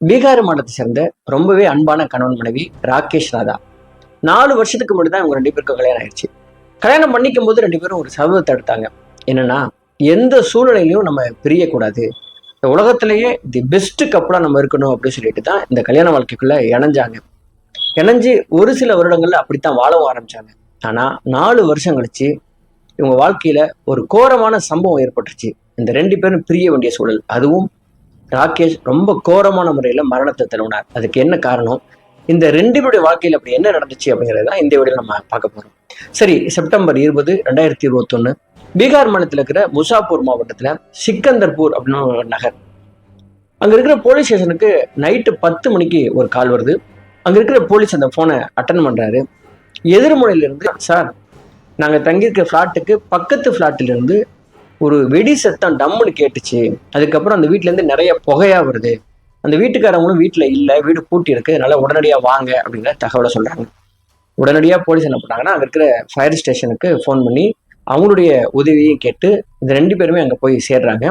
பீகார் மாநிலத்தை சேர்ந்த ரொம்பவே அன்பான கணவன் மனைவி ராகேஷ் ராதா. 4 வருஷத்துக்கு முன்னாடி தான் இவங்க 2 பேருக்கும் கல்யாணம் ஆயிடுச்சு. கல்யாணம் பண்ணிக்கும் போது 2 பேரும் ஒரு சபதத்தை எடுத்தாங்க. என்னன்னா, எந்த சூழ்நிலையிலையும் நம்ம பிரியக்கூடாது, இந்த உலகத்திலேயே தி பெஸ்ட் கப்பலா நம்ம இருக்கணும் அப்படின்னு சொல்லிட்டு தான் இந்த கல்யாண வாழ்க்கைக்குள்ள இணைஞ்சாங்க. இணைஞ்சு ஒரு சில வருடங்கள்ல அப்படித்தான் வாழவும் ஆரம்பிச்சாங்க. ஆனா 4 வருஷம் கழிச்சு இவங்க வாழ்க்கையில ஒரு கோரமான சம்பவம் ஏற்பட்டுருச்சு. இந்த 2 பேரும் பிரிய வேண்டிய சூழல். அதுவும் ராகேஷ் ரொம்ப கோரமான முறையில மரணத்தை தழுவினார். அதுக்கு என்ன காரணம், இந்த 2 பேருடைய வாழ்க்கையில அப்படி என்ன நடந்துச்சு அப்படிங்கிறத இந்த வீடியோ நம்ம பார்க்க போறோம். சரி, செப்டம்பர் 20, 2021 பீகார் மாநிலத்தில் இருக்கிற முசாப்பூர் மாவட்டத்துல சிக்கந்தர்பூர் அப்படின்னு ஒரு நகர். அங்க இருக்கிற போலீஸ் ஸ்டேஷனுக்கு நைட்டு 10 மணிக்கு ஒரு கால் வருது. அங்க இருக்கிற போலீஸ் அந்த போனை அட்டன் பண்றாரு. எதிர்முனையில இருந்து, சார், நாங்க தங்கியிருக்க பிளாட்டுக்கு பக்கத்து பிளாட்டில இருந்து ஒரு வெடி சத்தம் டம்முன்னு கேட்டுச்சு. அதுக்கப்புறம் அந்த வீட்டுல இருந்து நிறைய புகையா வருது. அந்த வீட்டுக்காரவங்களும் வீட்டுல இல்ல, வீடு பூட்டி இருக்கு, அதனால உடனடியா வாங்க அப்படிங்கிற தகவலை சொல்றாங்க. உடனடியா போலீஸ் என்ன பண்ணாங்கன்னா, அங்க இருக்கிற ஃபயர் ஸ்டேஷனுக்கு ஃபோன் பண்ணி அவங்களுடைய உதவியையும் கேட்டு இந்த 2 பேருமே அங்க போய் சேர்றாங்க.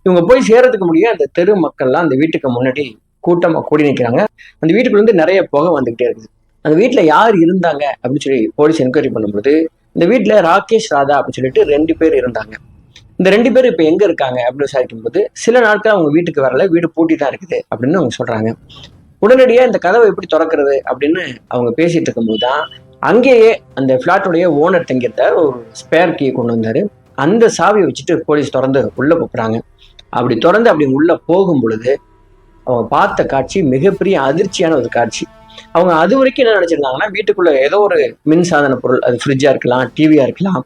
இவங்க போய் சேர்றதுக்கு முடியும் அந்த தெரு மக்கள்லாம் அந்த வீட்டுக்கு முன்னாடி கூட்டமா கூடி நிற்கிறாங்க. அந்த வீட்டுக்குள்ள இருந்து நிறைய புகை வந்துகிட்டே இருக்குது. அந்த வீட்டுல யார் இருந்தாங்க அப்படின்னு சொல்லி போலீஸ் என்கொயரி பண்ணும்போது, இந்த வீட்டுல ராகேஷ் ராதா அப்படின்னு சொல்லிட்டு 2 பேர் இருந்தாங்க. இந்த 2 பேரும் இப்ப எங்க இருக்காங்க அப்படின்னு விசாரிக்கும் போது, சில நாட்கள் அவங்க வீட்டுக்கு வரல, வீடு பூட்டி தான் இருக்குது அப்படின்னு அவங்க சொல்றாங்க. உடனடியா இந்த கதவை எப்படி திறக்கிறது அப்படின்னு அவங்க பேசிட்டு இருக்கும்போது தான் அங்கேயே அந்த பிளாட்டுடைய ஓனர் தங்கியிருந்த ஒரு ஸ்பேர் கீ கொண்டு வந்தாரு. அந்த சாவியை வச்சுட்டு போலீஸ் திறந்து உள்ள போறாங்க. அப்படி திறந்து அப்படி உள்ள போகும் பொழுது அவங்க பார்த்த காட்சி மிகப்பெரிய அதிர்ச்சியான ஒரு காட்சி. அவங்க அது வரைக்கும் என்ன நினைச்சிருந்தாங்கன்னா, வீட்டுக்குள்ள ஏதோ ஒரு மின்சாதன பொருள், அது ஃப்ரிட்ஜா இருக்கலாம், டிவியா இருக்கலாம்,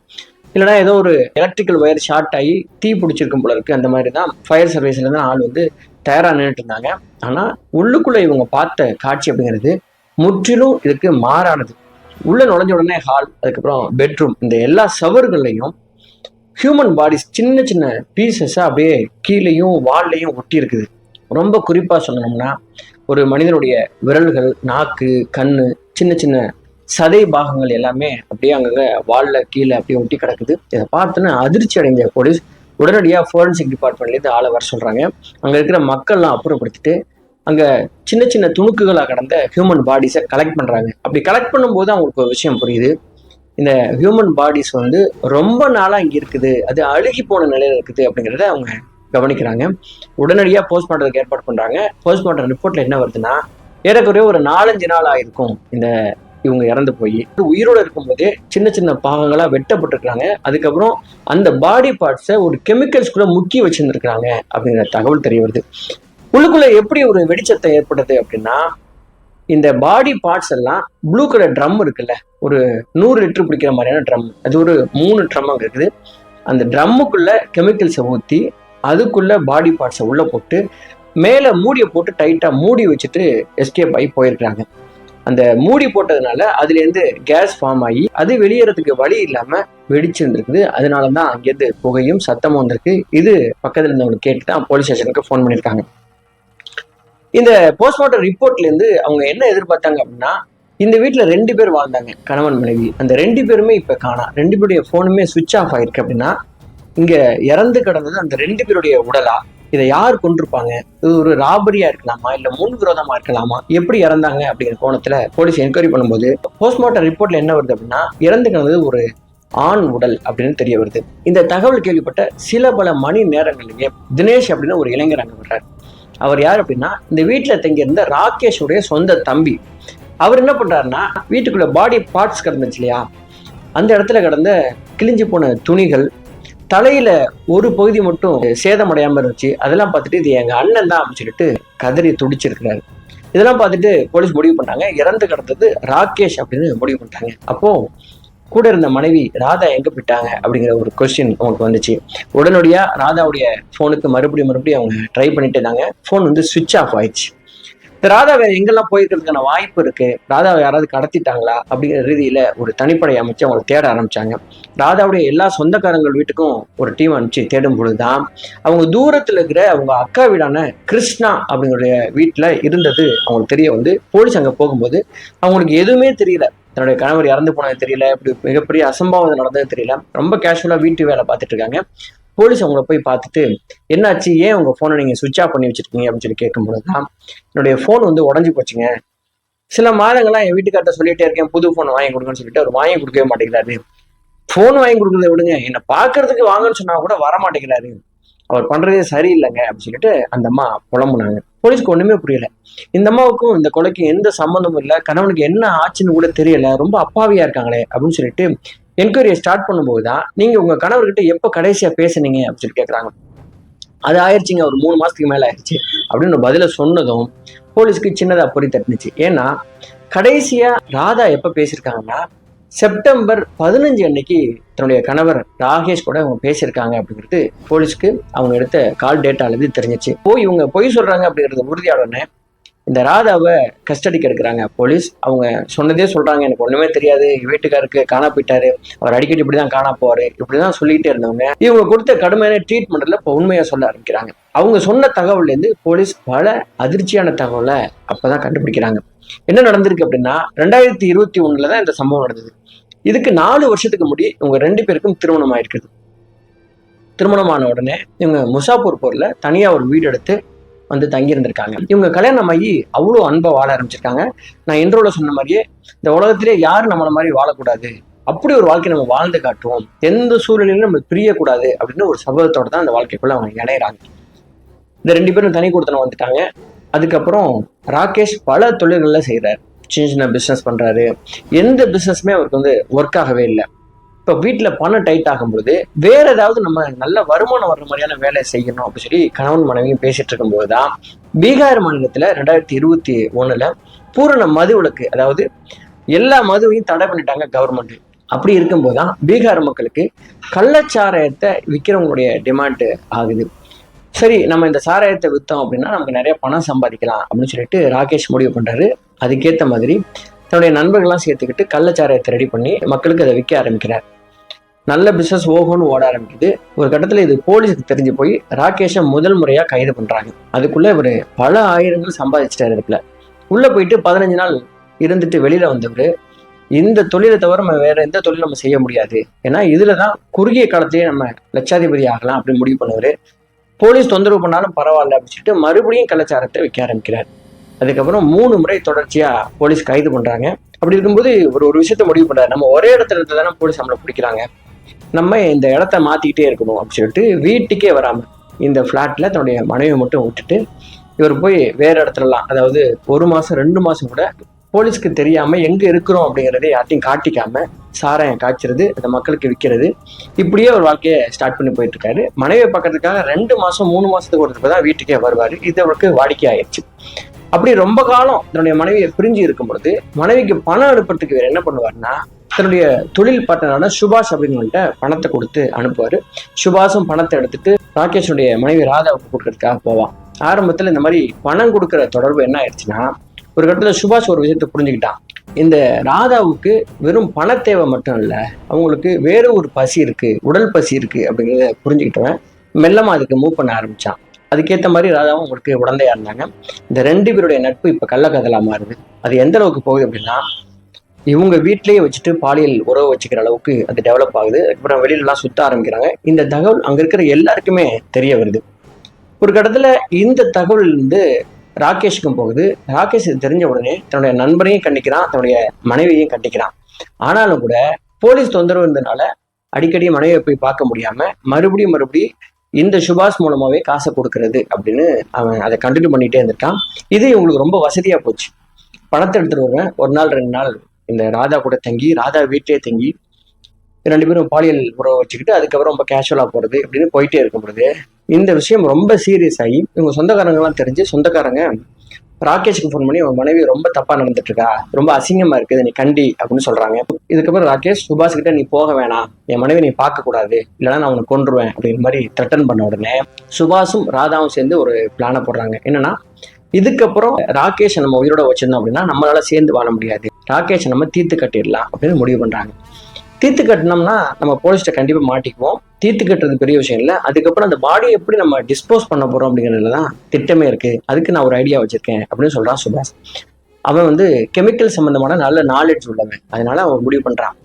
இல்லைனா ஏதோ ஒரு எலக்ட்ரிக்கல் ஒயர் ஷார்ட் ஆகி தீ பிடிச்சிருக்கும் போல இருக்கு. அந்த மாதிரி தான் ஃபயர் சர்வீஸ்ல தான் ஆள் வந்து தயாரா நின்றுட்டு இருந்தாங்க. ஆனா உள்ளுக்குள்ள இவங்க பார்த்த காட்சி அப்படிங்கிறது முற்றிலும் இதுக்கு மாறானது. உள்ள நுழைஞ்ச உடனே ஹால், அதுக்கப்புறம் பெட்ரூம், இந்த எல்லா சவர்கள்லையும் ஹியூமன் பாடிஸ் சின்ன சின்ன பீசஸா அப்படியே கீழேயும் வால்லையும் ஒட்டி இருக்குது. ரொம்ப குறிப்பா சொல்லணும்னா, ஒரு மனிதனுடைய விரல்கள், நாக்கு, கண்ணு, சின்ன சின்ன சதை பாகங்கள் எல்லாமே அப்படியே அங்க வால்ல கீழே அப்படியே ஒட்டி கிடக்குது. இதை பார்த்துன்னு அதிர்ச்சி அடைஞ்ச போலீஸ் உடனடியா ஃபோரன்சிக் டிபார்ட்மெண்ட்ல இருந்து ஆளை வர சொல்றாங்க. அங்க இருக்கிற மக்கள்லாம் அப்புறப்படுத்திட்டு அங்க சின்ன சின்ன துணுக்குகளா கடந்த ஹியூமன் பாடிஸை கலெக்ட் பண்றாங்க. அப்படி கலெக்ட் பண்ணும்போது அவங்களுக்கு ஒரு விஷயம் புரியுது. இந்த ஹியூமன் பாடிஸ் வந்து ரொம்ப நாளா இங்க இருக்குது, அது அழுகி போன நிலையில இருக்குது அப்படிங்கிறத அவங்க கவனிக்கிறாங்க. உடனடியா போஸ்ட்மார்ட்டத்துக்கு ஏற்பாடு பண்றாங்க. போஸ்ட்மார்ட்டம் ரிப்போர்ட்ல என்ன வருதுன்னா, ஏறக்குறைய ஒரு 4-5 நாள் ஆயிருக்கும் இந்த இவங்க இறந்து போய். உயிரோடு இருக்கும்போதே சின்ன சின்ன பாகங்களா வெட்டப்பட்டிருக்காங்க. அதுக்கப்புறம் அந்த பாடி பார்ட்ஸை ஒரு கெமிக்கல்ஸ்குள்ள முக்கி வச்சிருந்துருக்காங்க அப்படிங்கிற தகவல் தெரிய வருது. உள்ளுக்குள்ள எப்படி ஒரு வெடிச்சத்தை ஏற்படுது அப்படின்னா, இந்த பாடி பார்ட்ஸ் எல்லாம் ப்ளூ கலர் ட்ரம் இருக்குல்ல, ஒரு 100 லிட்டர் பிடிக்கிற மாதிரியான ட்ரம், அது ஒரு 3 ட்ரம் அங்க இருக்குது. அந்த ட்ரம்முக்குள்ள கெமிக்கல்ஸை ஊற்றி அதுக்குள்ள பாடி பார்ட்ஸை உள்ள போட்டு மேல மூடியை போட்டு டைட்டா மூடி வச்சுட்டு எஸ்கேப் ஆகி போயிருக்கிறாங்க. அந்த மூடி போட்டதுனால அதுல இருந்து கேஸ் ஃபார்ம் ஆகி அது வெளியேறதுக்கு வழி இல்லாம வெடிச்சிருந்துருக்குது. அதனாலதான் அங்கேருந்து புகையும் சத்தமும் வந்திருக்கு. இது பக்கத்துல இருந்தவங்களுக்கு கேட்டு தான் போலீஸ் ஸ்டேஷனுக்கு ஃபோன் பண்ணியிருக்காங்க. இந்த போஸ்ட்மார்ட்டம் ரிப்போர்ட்ல இருந்து அவங்க என்ன எதிர்பார்த்தாங்க அப்படின்னா, இந்த வீட்டுல 2 பேர் வாழ்ந்தாங்க, கணவன் மனைவி. அந்த 2 பேருமே இப்ப காணா, 2 பேருடைய போனுமே சுவிட்ச் ஆஃப் ஆயிருக்கு. அப்படின்னா இங்க இறந்து கிடந்தது அந்த 2 பேருடைய உடலா, இதை யார் கொண்டிருப்பாங்க, இது ஒரு ராபரியா இருக்கலாமா, இல்ல முன் விரோதமா இருக்கலாமா, எப்படி இறந்தாங்க அப்படிங்கிற கோணத்துல போலீஸ் என்கொயரி பண்ணும்போது போஸ்ட்மார்ட்டம் ரிப்போர்ட்ல என்ன வருது அப்படின்னா, இறந்து கிடந்தது ஒரு ஆண் உடல் அப்படின்னு தெரிய வருது. இந்த தகவல் கேள்விப்பட்ட சில பல மணி நேரங்களிலேயே தினேஷ் அப்படின்னு ஒரு இளைஞர் அங்க வர்றாரு. அவர் யார் அப்படின்னா, இந்த வீட்டுல தங்கியிருந்த ராகேஷுடைய சொந்த தம்பி. அவர் என்ன பண்றாருன்னா, வீட்டுக்குள்ள பாடி பார்ட்ஸ் கிடந்துச்சு இல்லையா, அந்த இடத்துல கிடந்த கிழிஞ்சு போன துணிகள், தலையில ஒரு பகுதி மட்டும் சேதமடையாம இருந்துச்சு. அதெல்லாம் பார்த்துட்டு இது எங்க அண்ணன் தான் அப்படின்னு சொல்லிட்டு கதறி துடிச்சிருக்கிறாரு. இதெல்லாம் பார்த்துட்டு போலீஸ் முடிவு பண்ணாங்க, இறந்து கிடந்தது ராகேஷ் அப்படின்னு முடிவு பண்ணிட்டாங்க. அப்போ கூட இருந்த மனைவி ராதா எங்க போயிட்டாங்க அப்படிங்கிற ஒரு கொஸ்டின் அவங்களுக்கு வந்துச்சு. உடனடியா ராதாவுடைய போனுக்கு மறுபடியும் அவங்க ட்ரை பண்ணிட்டு இருந்தாங்க. போன் வந்து சுவிட்ச் ஆஃப் ஆயிடுச்சு. இந்த ராதா வேற எங்கெல்லாம் போயிருக்கிறதுக்கான வாய்ப்பு இருக்கு, ராதாவை யாராவது கடத்திட்டாங்களா அப்படிங்கிற ரீதியில ஒரு தனிப்படை அமைச்சு அவங்களை தேட ஆரம்பிச்சாங்க. ராதாவுடைய எல்லா சொந்தக்காரங்கள் வீட்டுக்கும் ஒரு டீம் அனுப்பிச்சு தேடும் பொழுதுதான் அவங்க தூரத்துல இருக்கிற அவங்க அக்கா வீடான கிருஷ்ணா அப்படிங்களுடைய வீட்டுல இருந்தது அவங்களுக்கு தெரிய வந்து, போலீஸ் அங்க போகும்போது அவங்களுக்கு எதுவுமே தெரியல. தன்னுடைய கணவர் இறந்து போனது தெரியல, இப்படி மிகப்பெரிய அசம்பாவிதம் நடந்தது தெரியல. ரொம்ப கேஷுவலா வீட்டு வேலை பார்த்துட்டு இருக்காங்க. போலீஸ் அவங்கள போய் பார்த்துட்டு, என்னாச்சு, ஏன் உங்க போனை நீங்க சுவிட்ச் ஆஃப் பண்ணி வச்சிருக்கீங்க அப்படின்னு சொல்லி கேட்கும்போதுதான், என்னுடைய போன் வந்து உடஞ்சி போச்சுங்க. சில மாதங்களா என் வீட்டுக்கார்ட்ட சொல்லிட்டே இருக்கேன், புது போன் வாங்கி கொடுங்கன்னு சொல்லிட்டு அவர் வாங்கி கொடுக்கவே மாட்டேங்கிறாரு. போன் வாங்கி கொடுக்கறத விடுங்க, என்னை பாக்குறதுக்கு வாங்கன்னு சொன்னா கூட வர மாட்டேங்கிறாரு. அவர் பண்றதே சரியில்லைங்க அப்படின்னு சொல்லிட்டு அந்த அம்மா புலம்புனாங்க. போலீஸ்க்கு ஒண்ணுமே புரியல. இந்த அம்மாவுக்கும் இந்த கொலைக்கு எந்த சம்மந்தமும் இல்லை, கணவனுக்கு என்ன ஆச்சுன்னு கூட தெரியல, ரொம்ப அப்பாவியா இருக்காங்களே அப்படின்னு சொல்லிட்டு என்கொயரியை ஸ்டார்ட் பண்ணும்போதுதான், நீங்க உங்க கணவர்கிட்ட எப்ப கடைசியா பேசுனீங்க அப்படின்னு சொல்லி கேட்கறாங்க. அது ஆயிடுச்சுங்க, ஒரு 3 மாசத்துக்கு மேல ஆயிடுச்சு அப்படின்னு பதில சொன்னதும் போலீஸ்க்கு சின்னதா பொறி தட்டுனுச்சு. ஏன்னா கடைசியா ராதா எப்ப பேசியிருக்காங்கன்னா, செப்டம்பர் 15 அன்னைக்கு தன்னுடைய கணவர் ராகேஷ் கூட அவங்க பேசியிருக்காங்க அப்படிங்கிறது போலீஸ்க்கு அவங்க எடுத்த கால் டேட்டால இருந்து தெரிஞ்சிச்சு. இவங்க பொய் சொல்றாங்க அப்படிங்கிறது உறுதியான உடனே இந்த ராதாவை கஸ்டடிக்கு எடுக்கிறாங்க போலீஸ். அவங்க சொன்னதே சொல்றாங்க, எனக்கு ஒண்ணுமே தெரியாது, வீட்டுக்காருக்கு காணா போயிட்டாரு, அவர் அடிக்கடி இப்படிதான் காணா போவாரு, இப்படிதான் சொல்லிட்டே இருந்தவங்க இவங்க கொடுத்த கடுமையான ட்ரீட்மெண்ட்ல இப்ப உண்மையா சொல்ல ஆரம்பிக்கிறாங்க. அவங்க சொன்ன தகவல்ல இருந்து போலீஸ் பல அதிர்ச்சியான தகவலை அப்பதான் கண்டுபிடிக்கிறாங்க. என்ன நடந்திருக்கு அப்படின்னா, 2021 தான் இந்த சம்பவம் நடந்தது. இதுக்கு 4 வருஷத்துக்கு முன்னாடி இவங்க 2 பேருக்கும் திருமணம் ஆயிருக்குது. திருமணமான உடனே இவங்க முசாபூர் போர்ல தனியா ஒரு வீடு எடுத்து வந்து தங்கி இருந்திருக்காங்க. இவங்க கல்யாணம் ஆகி அவ்வளோ அன்பா வாழ ஆரம்பிச்சிருக்காங்க. நான் இன்ட்ரோல சொன்ன மாதிரியே, இந்த உலகத்திலே யாரும் நம்மள மாதிரி வாழக்கூடாது, அப்படி ஒரு வாழ்க்கை நம்ம வாழ்ந்து காட்டுவோம், எந்த சூழ்நிலையிலும் நம்ம பிரியக்கூடாது அப்படின்னு ஒரு சபதத்தோட தான் அந்த வாழ்க்கைக்குள்ள அவங்க இணையறாங்க. இந்த 2 பேரும் தனி கொடுத்தனம் வந்துட்டாங்க. அதுக்கப்புறம் ராகேஷ் பல தொழில்கள்ல செய்யறாரு, சின்ன சின்ன பிசினஸ் பண்றாரு. எந்த பிசினஸ்மே அவருக்கு வந்து ஒர்க் ஆகவே இல்லை. இப்போ வீட்டில் பணம் டைட் ஆகும்போது வேற ஏதாவது நம்ம நல்ல வருமானம் வர்ற மாதிரியான வேலையை செய்யணும் அப்படின்னு சொல்லி கணவன் மனைவியும் பேசிட்டு இருக்கும்போது தான் பீகார் மாநிலத்தில் 2021 பூரண மது விலக்கு, அதாவது எல்லா மதுவையும் தடை பண்ணிட்டாங்க கவர்மெண்ட். அப்படி இருக்கும்போது தான் பீகார் மக்களுக்கு கள்ளச்சாராயத்தை விற்கிறவங்களுடைய டிமாண்ட் ஆகுது. சரி, நம்ம இந்த சாராயத்தை விற்றோம் அப்படின்னா நமக்கு நிறைய பணம் சம்பாதிக்கலாம் அப்படின்னு சொல்லிட்டு ராகேஷ் முடிவு பண்றாரு. அதுக்கேற்ற மாதிரி தன்னுடைய நண்பர்கள்லாம் சேர்த்துக்கிட்டு கள்ளச்சாராயத்தை ரெடி பண்ணி மக்களுக்கு அதை விற்க ஆரம்பிக்கிறார். நல்ல பிசினஸ் ஓகோன்னு ஓட ஆரம்பிக்குது. ஒரு கட்டத்துல இது போலீஸுக்கு தெரிஞ்சு போய் ராகேஷை முதல் முறையா கைது பண்றாங்க. அதுக்குள்ள இவர் பல ஆயிரங்கள் சம்பாதிச்சிட்டாரு. இதுக்குள்ள உள்ள போயிட்டு 15 நாள் இருந்துட்டு வெளியில வந்தவர், இந்த தொழிலை தவிர நம்ம வேற எந்த தொழிலும் நம்ம செய்ய முடியாது, ஏன்னா இதுலதான் குறுகிய காலத்திலேயே நம்ம லட்சாதிபதி ஆகலாம் அப்படின்னு முடிவு பண்ணவர். போலீஸ் தொந்தரவு பண்ணாலும் பரவாயில்ல அப்படின்னு சொல்லிட்டு மறுபடியும் கள்ளச்சாரத்தை விற்க ஆரம்பிக்கிறார். அதுக்கப்புறம் 3 முறை தொடர்ச்சியா போலீஸ் கைது பண்றாங்க. அப்படி இருக்கும்போது ஒரு விஷயத்த முடிவு பண்றாரு, நம்ம ஒரே இடத்துல இருந்து தானே போலீஸ் நம்மளை பிடிக்கிறாங்க, நம்ம இந்த இடத்த மாத்திக்கிட்டே இருக்கணும் அப்படின்னு சொல்லிட்டு வீட்டுக்கே வராம இந்த பிளாட்ல தன்னுடைய மனைவியை மட்டும் விட்டுட்டு இவர் போய் வேற இடத்துலலாம், அதாவது 1 மாசம் 2 மாசம் கூட போலீஸ்க்கு தெரியாம எங்க இருக்கிறோம் அப்படிங்கறதை யார்ட்டையும் காட்டிக்காம சாராயம் காய்ச்சறது, அந்த மக்களுக்கு விற்கிறது, இப்படியே ஒரு வாழ்க்கையை ஸ்டார்ட் பண்ணி போயிட்டு இருக்காரு. மனைவியை பார்க்கறதுக்காக 2 மாசம் 3 மாசத்துக்கு ஒரு தான் வீட்டுக்கே வருவாரு. இது அவருக்கு வாடிக்கை ஆயிடுச்சு. அப்படி ரொம்ப காலம் தன்னுடைய மனைவியை பிரிஞ்சு இருக்கும் பொழுது மனைவிக்கு பணம் அனுப்புறதுக்கு வேற என்ன பண்ணுவாருன்னா, தன்னுடைய தொழில் பார்ட்னரான சுபாஷ் அப்படின்னுட்டு பணத்தை கொடுத்து அனுப்புவாரு. சுபாஷும் பணத்தை எடுத்துட்டு ராகேஷுடைய மனைவி ராதாவுக்கு கொடுக்கறதுக்காக போவான். ஆரம்பத்துல இந்த மாதிரி பணம் கொடுக்குற தொடர்பு என்ன ஆயிடுச்சுன்னா, ஒரு கட்டத்துல சுபாஷ் ஒரு விஷயத்தை புரிஞ்சுக்கிட்டான், இந்த ராதாவுக்கு வெறும் பண தேவை மட்டும் இல்ல, அவங்களுக்கு வேற ஒரு பசி இருக்கு, உடல் பசி இருக்கு அப்படிங்கிறத புரிஞ்சுக்கிட்டவன் மெல்லமா அதுக்கு மூவ் பண்ண ஆரம்பிச்சான். அதுக்கேற்ற மாதிரி ராதாவும் உங்களுக்கு உடந்தையா இருந்தாங்க. இந்த 2 பேருடைய நட்பு இப்ப கள்ளக்கதலா மாறுது. அது எந்த அளவுக்கு போகுது அப்படின்னா, இவங்க வீட்லயே வச்சுட்டு பாலியல் உறவு வச்சுக்கிற அளவுக்கு அது டெவலப் ஆகுது. அதுக்கப்புறம் வெளியில எல்லாம் சுத்த ஆரம்பிக்கிறாங்க. இந்த தகவல் அங்க இருக்கிற எல்லாருக்குமே தெரிய வருது. ஒரு கட்டத்துல இந்த தகவல் இருந்து ராகேஷுக்கும் போகுது. ராகேஷ் இது தெரிஞ்ச உடனே தன்னுடைய நண்பரையும் கண்டிக்கிறான், தன்னுடைய மனைவியையும் கண்டிக்கிறான். ஆனாலும் கூட போலீஸ் தொந்தரவு இருந்ததுனால அடிக்கடி மனைவியை போய் பார்க்க முடியாம மறுபடியும் இந்த சுபாஷ் மூலமாவே காசை கொடுக்கறது அப்படின்னு அவன் அதை கண்டினியூ பண்ணிட்டே இருந்திருக்கான். இது இவங்களுக்கு ரொம்ப வசதியா போச்சு. பணத்தை எடுத்துட்டு வருவேன், 1 நாள் 2 நாள் இந்த ராதா கூட தங்கி, ராதா வீட்டிலே தங்கி 2 பேரும் பாலியல் உறவை வச்சுக்கிட்டு அதுக்கப்புறம் ரொம்ப கேஷுவலா போறது அப்படின்னு போயிட்டே இருக்கும் பொழுது இந்த விஷயம் ரொம்ப சீரியஸ் ஆகி இவங்க சொந்தக்காரங்கெல்லாம் தெரிஞ்சு, சொந்தக்காரங்க ராகேஷுக்கு ஃபோன் பண்ணி அவன் மனைவி ரொம்ப தப்பா நடந்துட்டு இருக்கா, ரொம்ப அசிங்கமா இருக்குது, நீ கண்டி அப்படின்னு சொல்றாங்க. இதுக்கப்புறம் ராகேஷ் சுபாஷ் கிட்ட, நீ போக வேணாம், என் மனைவி நீ பார்க்க கூடாது, இல்லைன்னா நான் அவனை கொன்றுவேன் அப்படிங்கிற மாதிரி த்ரெட்டன் பண்ண உடனே சுபாஷும் ராதாவும் சேர்ந்து ஒரு பிளானை போடுறாங்க. என்னன்னா, இதுக்கப்புறம் ராகேஷை நம்ம உயிரோட வச்சிருந்தோம் அப்படின்னா நம்மளால சேர்ந்து வாழ முடியாது, ராகேஷை நம்ம தீர்த்து கட்டிடலாம் அப்படின்னு முடிவு பண்றாங்க. தீர்த்து கட்டினோம்னா நம்ம போலீஸ்ட கண்டிப்பா மாட்டிக்குவோம். தீர்த்து கட்டுறது பெரிய விஷயம் இல்லை, அதுக்கப்புறம் அந்த பாடியை எப்படி நம்ம டிஸ்போஸ் பண்ண போறோம் அப்படிங்கிறதுலதான் திட்டமே இருக்கு. அதுக்கு நான் ஒரு ஐடியா வச்சிருக்கேன் அப்படின்னு சொல்றான் சுபாஷ். அவன் வந்து கெமிக்கல் சம்மந்தமான நல்ல நாலேஜ் உள்ளவன். அதனால அவன் முடிவு பண்ணுறான்,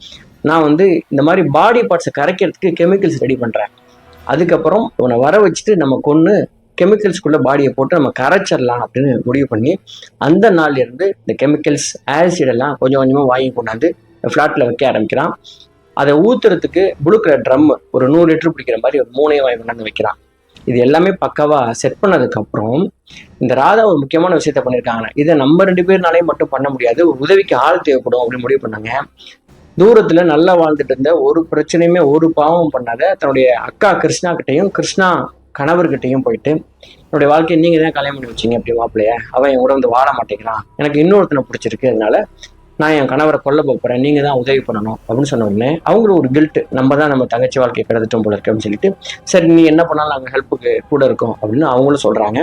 நான் வந்து இந்த மாதிரி பாடி பார்ட்ஸை கரைக்கிறதுக்கு கெமிக்கல்ஸ் ரெடி பண்ணுறேன். அதுக்கப்புறம் இவனை வர வச்சுட்டு நம்ம கொன்று கெமிக்கல்ஸ்குள்ளே பாடியை போட்டு நம்ம கரைச்சிடலாம் அப்படின்னு முடிவு பண்ணி அந்த நாள்ல இருந்து இந்த கெமிக்கல்ஸ் ஆசிடெல்லாம் கொஞ்சம் கொஞ்சமாக வாங்கி கொண்டாந்து ஃப்ளாட்டில் வைக்க ஆரம்பிக்கிறான். அதை ஊத்துறதுக்கு ப்ளூ கலர் ட்ரம் ஒரு 100 லிட்டர் பிடிக்கிற மாதிரி ஒரு 3 வாங்கி கொண்டாந்து வைக்கிறான். இது எல்லாமே பக்காவாக செட் பண்ணதுக்கப்புறம் இந்த ராதா ஒரு முக்கியமான விஷயத்த பண்ணியிருக்காங்க. இதை நம்ம 2 பேர்னாலே மட்டும் பண்ண முடியாது, ஒரு உதவிக்கு ஆள் தேவைப்படும் அப்படின்னு முடிவு பண்ணாங்க. தூரத்துல நல்லா வாழ்ந்துட்டு இருந்த ஒரு பிரச்சனையுமே ஒரு பாவம் பண்ணாத தன்னுடைய அக்கா கிருஷ்ணா கிட்டையும் கிருஷ்ணா கணவர்கிட்டையும் போயிட்டு, என்னுடைய வாழ்க்கையை நீங்க தான் கல்யாணம் பண்ணி வச்சீங்க அப்படி மாப்பிள்ளைய, அவன் என் கூட வந்து வாழ மாட்டேங்கிறான், எனக்கு இன்னொருத்தனை பிடிச்சிருக்கு, அதனால நான் என் கணவரை கொல்ல போறேன், நீங்க தான் உதவி பண்ணணும் அப்படின்னு சொன்ன உடனே அவங்களுக்கு ஒரு கில்ட்டு, நம்ம தான் நம்ம தங்கச்சி வாழ்க்கையை கிடந்துட்டோம் போல இருக்கு அப்படின்னு சொல்லிட்டு, சரி நீ என்ன பண்ணாலும் நாங்கள் ஹெல்ப்புக்கு கூட இருக்கோம் அப்படின்னு அவங்களும் சொல்றாங்க.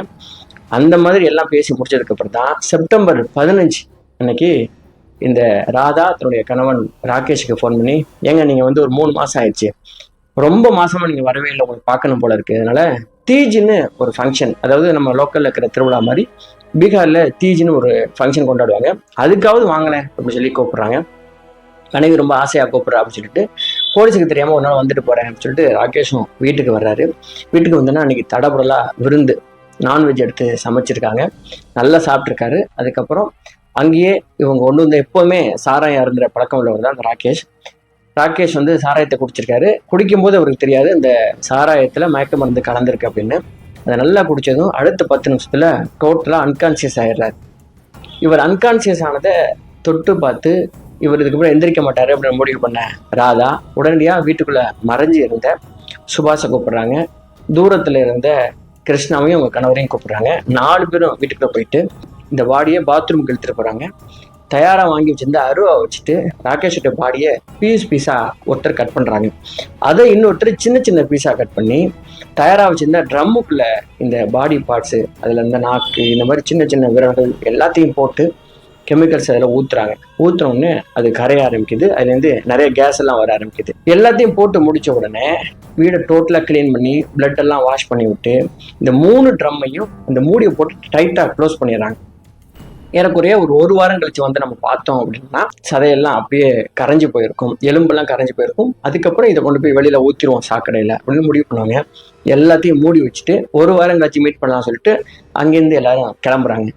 அந்த மாதிரி எல்லாம் பேசி முடிச்சதுக்கு அப்புறம் தான் செப்டம்பர் 15 அன்னைக்கு இந்த ராதா தன்னுடைய கணவன் ராகேஷுக்கு ஃபோன் பண்ணி, ஏங்க நீங்க வந்து ஒரு 3 மாசம் ஆயிடுச்சு, ரொம்ப மாசமா நீங்க வரவே இல்லை, உங்களுக்கு பார்க்கணும் போல இருக்கு, அதனால தீஜ்னு ஒரு ஃபங்க்ஷன், அதாவது நம்ம லோக்கல்ல இருக்கிற திருவிழா மாதிரி பீகார்ல தீஜ்னு ஒரு ஃபங்க்ஷன் கொண்டாடுவாங்க, அதுக்காவது வாங்கினேன் அப்படின்னு சொல்லி கூப்பிடுறாங்க. மனைவி ரொம்ப ஆசையா கூப்பிடுறா அப்படின்னு சொல்லிட்டு, போலீஸுக்கு தெரியாம ஒரு நாள் வந்துட்டு போறேன் அப்படின்னு சொல்லிட்டு ராகேஷும் வீட்டுக்கு வர்றாரு. வீட்டுக்கு வந்தோன்னா அன்னைக்கு தடபுடலா விருந்து, நான்வெஜ் எடுத்து சமைச்சிருக்காங்க, நல்லா சாப்பிட்ருக்காரு. அதுக்கப்புறம் அங்கேயே இவங்க கொண்டு வந்து எப்போவுமே சாராயம் இருந்துற பழக்கம் உள்ளவர் தான் அந்த ராகேஷ். ராகேஷ் வந்து சாராயத்தை குடிச்சிருக்காரு. குடிக்கும்போது அவருக்கு தெரியாது இந்த சாராயத்தில் மயக்க மருந்து கலந்துருக்கு அப்படின்னு. அதை நல்லா குடித்ததும் அடுத்த 10 நிமிஷத்தில் டோட்டலாக அன்கான்சியஸ் ஆகிடுறாரு. இவர் அன்கான்சியஸ் ஆனதை தொட்டு பார்த்து இவர் இதுக்கப்புறம் எந்திரிக்க மாட்டார் அப்படின்னு முடிவு பண்ண ராதா உடனடியாக வீட்டுக்குள்ளே மறைஞ்சி இருந்த சுபாஷை கூப்பிடுறாங்க. தூரத்தில் இருந்த கிருஷ்ணாவையும் அவங்க கணவரையும் கூப்பிடுறாங்க. 4 பேரும் வீட்டுக்குள்ளே போயிட்டு இந்த பாடியை பாத்ரூமுக்கு இழுத்துட்டு போகிறாங்க. தயாராக வாங்கி வச்சிருந்த அருவா வச்சுட்டு ராகேஷோட பாடியை பீஸாக ஒருத்தர் கட் பண்ணுறாங்க. அதை இன்னொருத்தர் சின்ன சின்ன பீஸாக கட் பண்ணி தயாராக வச்சிருந்த ட்ரம்முக்குள்ளே இந்த பாடி பார்ட்ஸு, அதில் இந்த நாக்கு, இந்த மாதிரி சின்ன சின்ன விரல்கள் எல்லாத்தையும் போட்டு கெமிக்கல்ஸ் அதில் ஊற்றுறாங்க. ஊற்றுனோடனே அது கரைய ஆரம்பிக்குது, அதுலேருந்து நிறைய கேஸ் எல்லாம் வர ஆரம்பிக்குது. எல்லாத்தையும் போட்டு முடித்த உடனே வீடை டோட்டலாக க்ளீன் பண்ணி பிளட் எல்லாம் வாஷ் பண்ணி விட்டு இந்த 3 ட்ரம்மையும் இந்த மூடியை போட்டு டைட்டாக க்ளோஸ் பண்ணிடுறாங்க. ஏறக்குறைய ஒரு வாரம் கழிச்சு வந்து நம்ம பார்த்தோம் அப்படின்னா சதையெல்லாம் அப்படியே கரைஞ்சி போயிருக்கும், எலும்பெல்லாம் கரைஞ்சி போயிருக்கும். அதுக்கப்புறம் இதை கொண்டு போய் வெளியில ஊற்றிடுவோம் சாக்கடையில் அப்படின்னு முடிவு பண்ணுவாங்க. எல்லாத்தையும் மூடி வச்சுட்டு 1 வாரம் கழிச்சு மீட் பண்ணலாம் சொல்லிட்டு அங்கேருந்து எல்லாரும் கிளம்புறாங்க.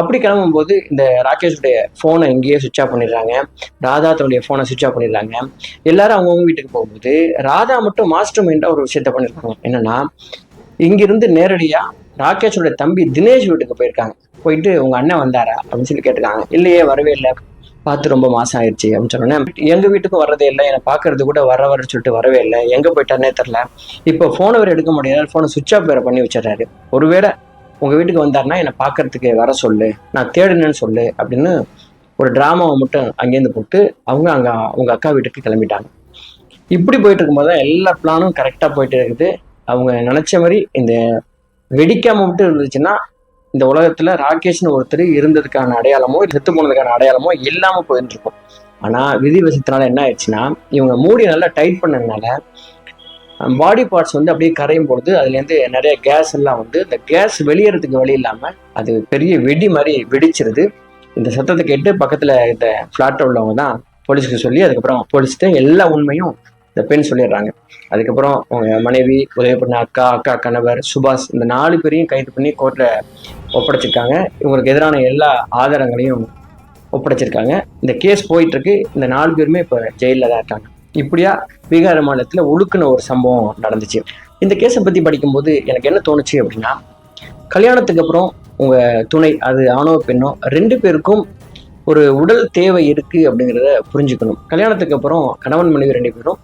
அப்படி கிளம்பும்போது இந்த ராகேஷுடைய ஃபோனை இங்கேயே சுவிட்ச் ஆஃப் பண்ணிடுறாங்க, ராதா தன்னுடைய ஃபோனை சுவிட்ச் ஆஃப் பண்ணிடுறாங்க. எல்லாரும் அவங்கவுங்க வீட்டுக்கு போகும்போது ராதா மட்டும் மாஸ்டர் மைண்டாக ஒரு விஷயத்த பண்ணியிருக்காங்க. என்னன்னா, இங்கிருந்து நேரடியாக ராகேஷோட தம்பி தினேஷ் வீட்டுக்கு போயிருக்காங்க. போயிட்டு உங்க அண்ணன் வந்தாரா அப்படின்னு சொல்லி கேட்டிருக்காங்க. இல்லையே, வரவே இல்லை, பார்த்து ரொம்ப மாசம் ஆயிடுச்சு அப்படின்னு சொன்னோன்னே, எங்க வீட்டுக்கும் வர்றதே இல்லை, என்னை பார்க்கறது கூட வரன்னு சொல்லிட்டு வரவே இல்லை, எங்க போயிட்டானே தெரில, இப்போ ஃபோனை வேறு எடுக்க முடியாது, ஃபோனை சுவிட்ச் ஆஃப் வேற பண்ணி வச்சிடறாரு, ஒருவேளை உங்க வீட்டுக்கு வந்தாருன்னா என்னை பார்க்கறதுக்கு வர சொல்லு, நான் தேடுனேன்னு சொல்லு அப்படின்னு ஒரு டிராமாவை மட்டும் அங்கேருந்து போட்டு அவங்க அக்கா வீட்டுக்கு கிளம்பிட்டாங்க. இப்படி போயிட்டு இருக்கும்போது தான் எல்லா பிளானும் கரெக்டாக போயிட்டு இருக்குது. அவங்க நினைச்ச மாதிரி இந்த வெடிக்காம மட்டும் இருந்துச்சுன்னா இந்த உலகத்துல ராகேஷ்னு ஒருத்தர் இருந்ததுக்கான அடையாளமோ செத்து போனதுக்கான அடையாளமோ இல்லாம போயிட்டு இருக்கும். ஆனா விதிவசத்தினால என்ன ஆயிடுச்சுன்னா, இவங்க மூடி நல்லா டைட் பண்ணதுனால பாடி பார்ட்ஸ் வந்து அப்படியே கரையும் பொழுது அதுலேருந்து நிறைய கேஸ் எல்லாம் வந்து இந்த கேஸ் வெளியேறதுக்கு வழி இல்லாம அது பெரிய வெடி மாதிரி வெடிச்சிருது. இந்த சத்தத்தை கேட்டு பக்கத்துல இந்த ஃபிளாட்டில் உள்ளவங்க தான் போலீஸுக்கு சொல்லி அதுக்கப்புறம் போலீஸ்ட்டு எல்லா உண்மையும் இந்த பெண் சொல்லிடுறாங்க. அதுக்கப்புறம் அவங்க மனைவி, உதவி பண்ண அக்கா கணவர், சுபாஷ், இந்த 4 பேரையும் கைது பண்ணி கோர்ட்ல ஒப்படைச்சிருக்காங்க. இவங்களுக்கு எதிரான எல்லா ஆதாரங்களையும் ஒப்படைச்சிருக்காங்க. இந்த கேஸ் போயிட்டு இருக்கு. இந்த 4 பேருமே இப்போ ஜெயிலில் தான் இருக்காங்க. இப்படியா பீகார் மாநிலத்தில் ஒழுக்குன ஒரு சம்பவம் நடந்துச்சு. இந்த கேஸை பற்றி படிக்கும்போது எனக்கு என்ன தோணுச்சு அப்படின்னா, கல்யாணத்துக்கு அப்புறம் உங்க துணை, அது ஆணோ பெண்ணோ, 2 பேருக்கும் ஒரு உடல் தேவை இருக்கு அப்படிங்கிறத புரிஞ்சுக்கணும். கல்யாணத்துக்கு அப்புறம் கணவன் மனைவி 2 பேரும்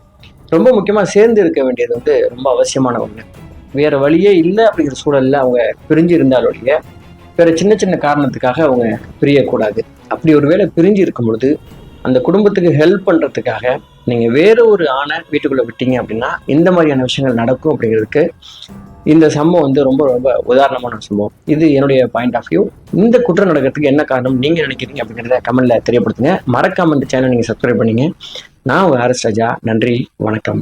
ரொம்ப முக்கியமாக சேர்ந்து இருக்க வேண்டியது வந்து ரொம்ப அவசியமான ஒன்று. வேற வழியே இல்லை அப்படிங்கிற சூழல்ல அவங்க பிரிஞ்சு இருந்தாலோடைய வேற சின்ன சின்ன காரணத்துக்காக அவங்க பிரியக்கூடாது. அப்படி ஒரு வேளை பிரிஞ்சு இருக்கும் பொழுது அந்த குடும்பத்துக்கு ஹெல்ப் பண்றதுக்காக நீங்க வேற ஒரு ஆணை வீட்டுக்குள்ள விட்டீங்க அப்படின்னா இந்த மாதிரியான விஷயங்கள் நடக்கும் அப்படிங்கிறதுக்கு இந்த சம்பவம் வந்து ரொம்ப ரொம்ப உதாரணமான சம்பவம். இது என்னுடைய பாயிண்ட் ஆஃப் வியூ. இந்த குற்றம் நடக்கிறதுக்கு என்ன காரணம் நீங்க நினைக்கிறீங்க அப்படிங்கிறத கமெண்ட்ல தெரியப்படுத்துங்க. மறக்காம இந்த சேனல் நீங்க சப்ஸ்கிரைப் பண்ணீங்க. நான் உங்க ஆர்எஸ் ராஜா. நன்றி, வணக்கம்.